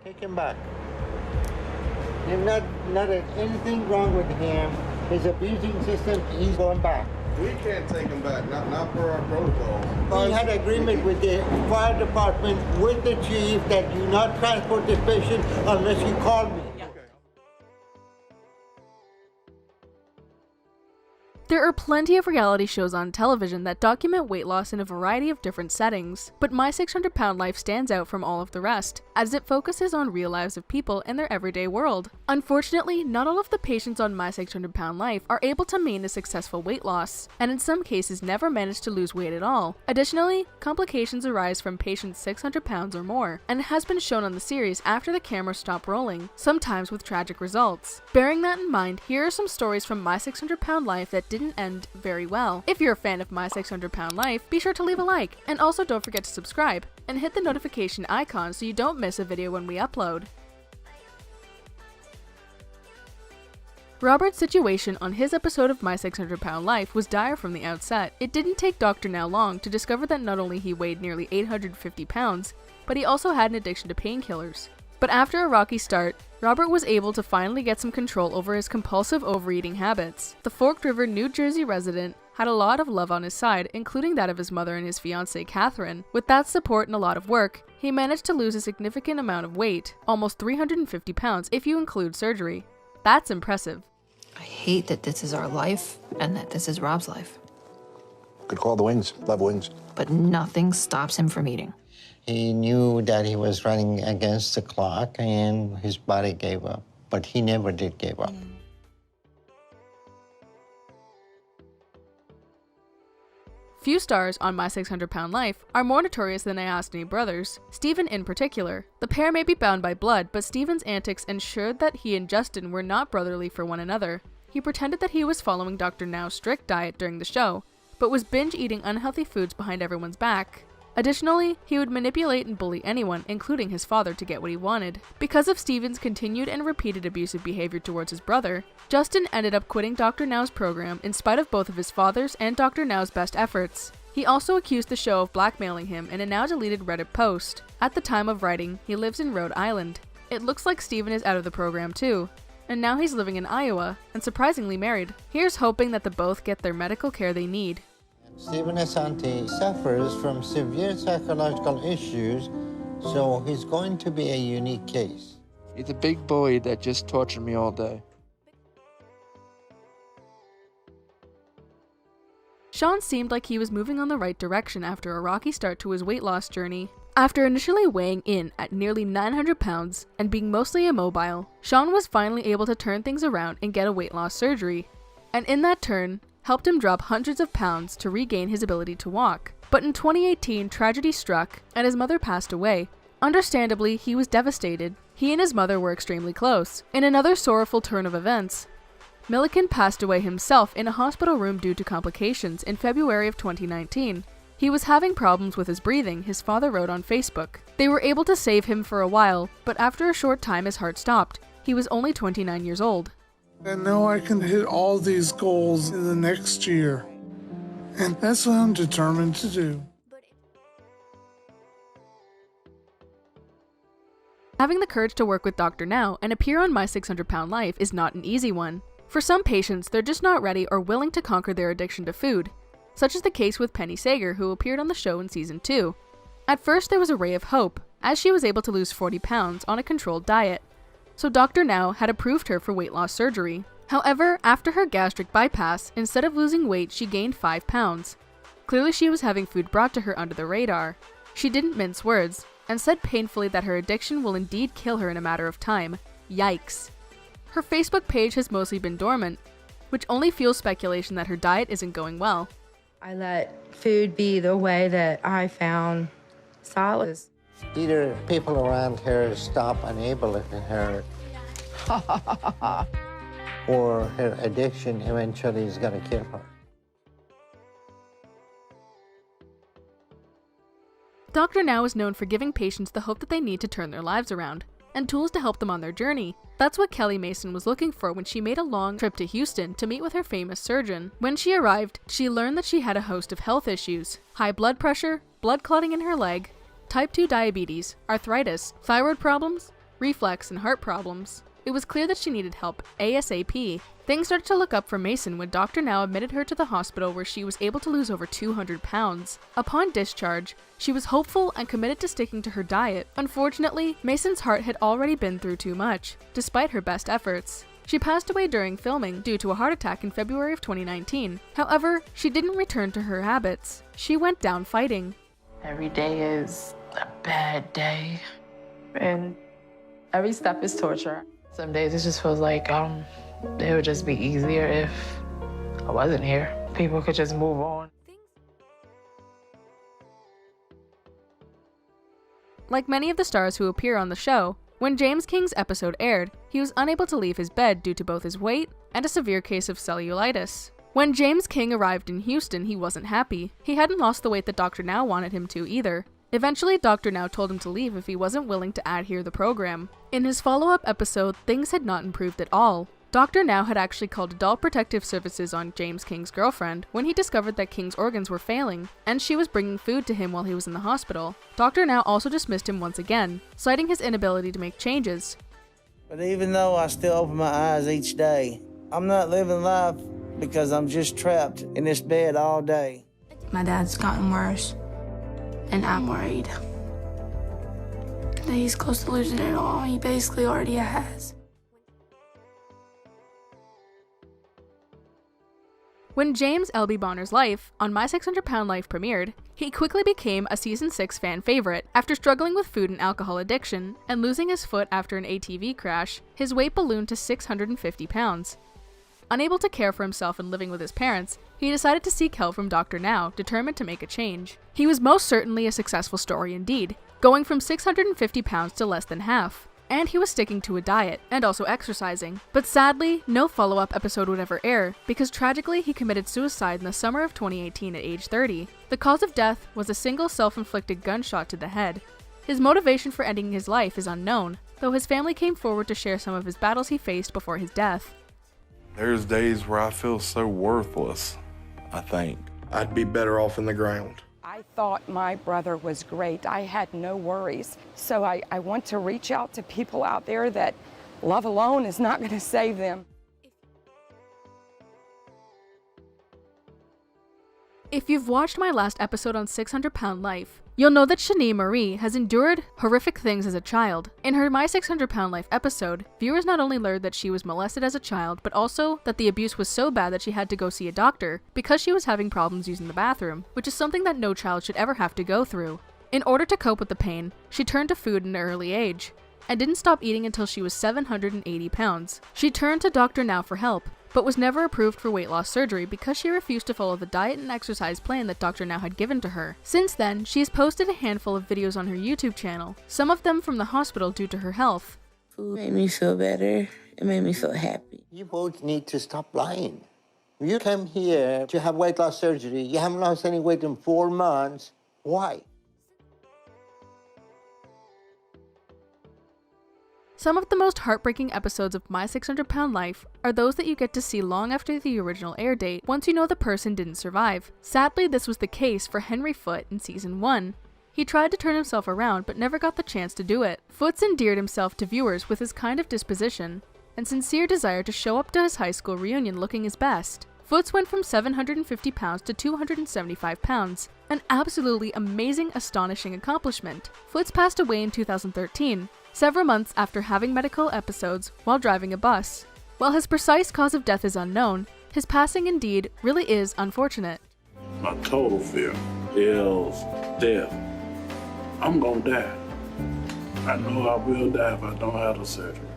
Take him back. There's not anything wrong with him. His abusing system, he's going back. We can't take him back, not for our protocol. We had an agreement with the fire department, with the chief, that do not transport this patient unless you call me. There are plenty of reality shows on television that document weight loss in a variety of different settings, but My 600 Pound Life stands out from all of the rest, as it focuses on real lives of people in their everyday world. Unfortunately, not all of the patients on My 600 Pound Life are able to maintain a successful weight loss, and in some cases never manage to lose weight at all. Additionally, complications arise from patients 600 pounds or more, and it has been shown on the series after the camera stopped rolling, sometimes with tragic results. Bearing that in mind, here are some stories from My 600 Pound Life that didn't end very well. If you're a fan of My 600 Pound Life, be sure to leave a like, and also don't forget to subscribe, and hit the notification icon so you don't miss a video when we upload. Robert's situation on his episode of My 600 Pound Life was dire from the outset. It didn't take Dr. Now long to discover that not only he weighed nearly 850 pounds, but he also had an addiction to painkillers. But after a rocky start, Robert was able to finally get some control over his compulsive overeating habits. The Forked River, New Jersey resident had a lot of love on his side, including that of his mother and his fiancée, Catherine. With that support and a lot of work, he managed to lose a significant amount of weight, almost 350 pounds if you include surgery. That's impressive. I hate that this is our life and that this is Rob's life. Could call the wings. Love wings. But nothing stops him from eating. He knew that he was running against the clock and his body gave up, but he never did give up. Few stars on My 600 Pound Life are more notorious than the Asney brothers, Stephen in particular. The pair may be bound by blood, but Stephen's antics ensured that he and Justin were not brotherly for one another. He pretended that he was following Dr. Now's strict diet during the show, but was binge eating unhealthy foods behind everyone's back. Additionally, he would manipulate and bully anyone, including his father, to get what he wanted. Because of Stephen's continued and repeated abusive behavior towards his brother, Justin ended up quitting Dr. Now's program in spite of both of his father's and Dr. Now's best efforts. He also accused the show of blackmailing him in a now deleted Reddit post. At the time of writing, he lives in Rhode Island. It looks like Stephen is out of the program too, and now he's living in Iowa, and surprisingly married. Here's hoping that the both get their medical care they need. Stephen Asante suffers from severe psychological issues, so he's going to be a unique case. He's a big bully that just tortured me all day. Sean seemed like he was moving on the right direction after a rocky start to his weight loss journey. After initially weighing in at nearly 900 pounds and being mostly immobile, Sean was finally able to turn things around and get a weight loss surgery. And in that turn, helped him drop hundreds of pounds to regain his ability to walk. But in 2018, tragedy struck, and his mother passed away. Understandably, he was devastated. He and his mother were extremely close. In another sorrowful turn of events, Milliken passed away himself in a hospital room due to complications in February of 2019. He was having problems with his breathing, his father wrote on Facebook. They were able to save him for a while, but after a short time his heart stopped. He was only 29 years old. And now I can hit all these goals in the next year. And that's what I'm determined to do. Having the courage to work with Dr. Now and appear on My 600 Pound Life is not an easy one. For some patients, they're just not ready or willing to conquer their addiction to food, such is the case with Penny Sager, who appeared on the show in season 2. At first there was a ray of hope, as she was able to lose 40 pounds on a controlled diet. So Dr. Now had approved her for weight loss surgery. However, after her gastric bypass, instead of losing weight, she gained 5 pounds. Clearly she was having food brought to her under the radar. She didn't mince words, and said painfully that her addiction will indeed kill her in a matter of time. Yikes. Her Facebook page has mostly been dormant, which only fuels speculation that her diet isn't going well. I let food be the way that I found solace. Either people around her stop enabling her, or her addiction eventually is going to kill her. Dr. Now is known for giving patients the hope that they need to turn their lives around, and tools to help them on their journey. That's what Kelly Mason was looking for when she made a long trip to Houston to meet with her famous surgeon. When she arrived, she learned that she had a host of health issues: high blood pressure, blood clotting in her leg, type 2 diabetes, arthritis, thyroid problems, reflux, and heart problems. It was clear that she needed help ASAP. Things started to look up for Mason when Dr. Now admitted her to the hospital, where she was able to lose over 200 pounds. Upon discharge, she was hopeful and committed to sticking to her diet. Unfortunately, Mason's heart had already been through too much, despite her best efforts. She passed away during filming due to a heart attack in February of 2019. However, she didn't return to her habits. She went down fighting. Every day is a bad day, and every step is torture. Some days it just feels like it would just be easier if I wasn't here. People could just move on. Like many of the stars who appear on the show, when James King's episode aired, he was unable to leave his bed due to both his weight and a severe case of cellulitis. When James King arrived in Houston, he wasn't happy. He hadn't lost the weight that Dr. Now wanted him to either. Eventually, Dr. Now told him to leave if he wasn't willing to adhere the program. In his follow-up episode, things had not improved at all. Dr. Now had actually called Adult Protective Services on James King's girlfriend when he discovered that King's organs were failing, and she was bringing food to him while he was in the hospital. Dr. Now also dismissed him once again, citing his inability to make changes. But even though I still open my eyes each day, I'm not living life because I'm just trapped in this bed all day. My dad's gotten worse, and I'm worried that he's close to losing it all. He basically already has. When James L.B. Bonner's Life on My 600 Pound Life premiered, he quickly became a Season 6 fan favorite. After struggling with food and alcohol addiction and losing his foot after an ATV crash, his weight ballooned to 650 pounds. Unable to care for himself and living with his parents, he decided to seek help from Dr. Now, determined to make a change. He was most certainly a successful story indeed, going from 650 pounds to less than half. And he was sticking to a diet, and also exercising. But sadly, no follow-up episode would ever air, because tragically he committed suicide in the summer of 2018 at age 30. The cause of death was a single self-inflicted gunshot to the head. His motivation for ending his life is unknown, though his family came forward to share some of his battles he faced before his death. There's days where I feel so worthless, I think. I'd be better off in the ground. I thought my brother was great. I had no worries. So I want to reach out to people out there that love alone is not going to save them. If you've watched my last episode on 600 Pound Life, you'll know that Shani Marie has endured horrific things as a child. In her My 600 Pound Life episode, viewers not only learned that she was molested as a child, but also that the abuse was so bad that she had to go see a doctor because she was having problems using the bathroom, which is something that no child should ever have to go through. In order to cope with the pain, she turned to food in an early age, and didn't stop eating until she was 780 pounds. She turned to Dr. Now for help, but was never approved for weight loss surgery because she refused to follow the diet and exercise plan that Dr. Now had given to her. Since then, she has posted a handful of videos on her YouTube channel, some of them from the hospital due to her health. Food made me feel better. It made me feel happy. You both need to stop lying. You came here to have weight loss surgery. You haven't lost any weight in 4 months. Why? Some of the most heartbreaking episodes of My 600 Pound Life are those that you get to see long after the original air date, once you know the person didn't survive. Sadly, this was the case for Henry Foote in Season 1. He tried to turn himself around, but never got the chance to do it. Foote's endeared himself to viewers with his kind of disposition and sincere desire to show up to his high school reunion looking his best. Foote's went from 750 pounds to 275 pounds, an absolutely amazing, astonishing accomplishment. Foote's passed away in 2013, several months after having medical episodes while driving a bus. While his precise cause of death is unknown, his passing indeed really is unfortunate. My total fear is death. I'm gonna die. I know I will die if I don't have the surgery.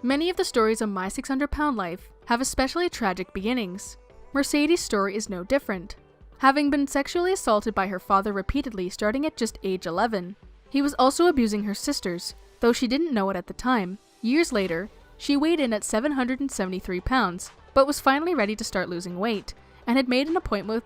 Many of the stories of My 600 Pound Life have especially tragic beginnings. Mercedes' story is no different. Having been sexually assaulted by her father repeatedly starting at just age 11, he was also abusing her sisters, though she didn't know it at the time. Years later, she weighed in at 773 pounds, but was finally ready to start losing weight, and had made an appointment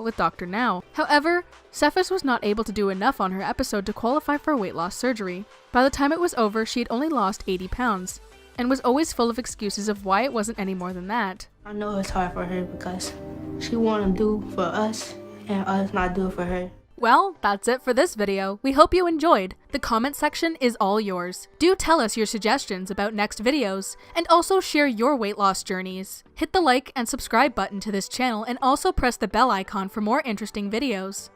with Dr. Now. However, Cephas was not able to do enough on her episode to qualify for weight loss surgery. By the time it was over, she had only lost 80 pounds, and was always full of excuses of why it wasn't any more than that. I know it's hard for her because she want to do for us, and us not do it for her. Well, that's it for this video. We hope you enjoyed. The comment section is all yours. Do tell us your suggestions about next videos, and also share your weight loss journeys. Hit the like and subscribe button to this channel and also press the bell icon for more interesting videos.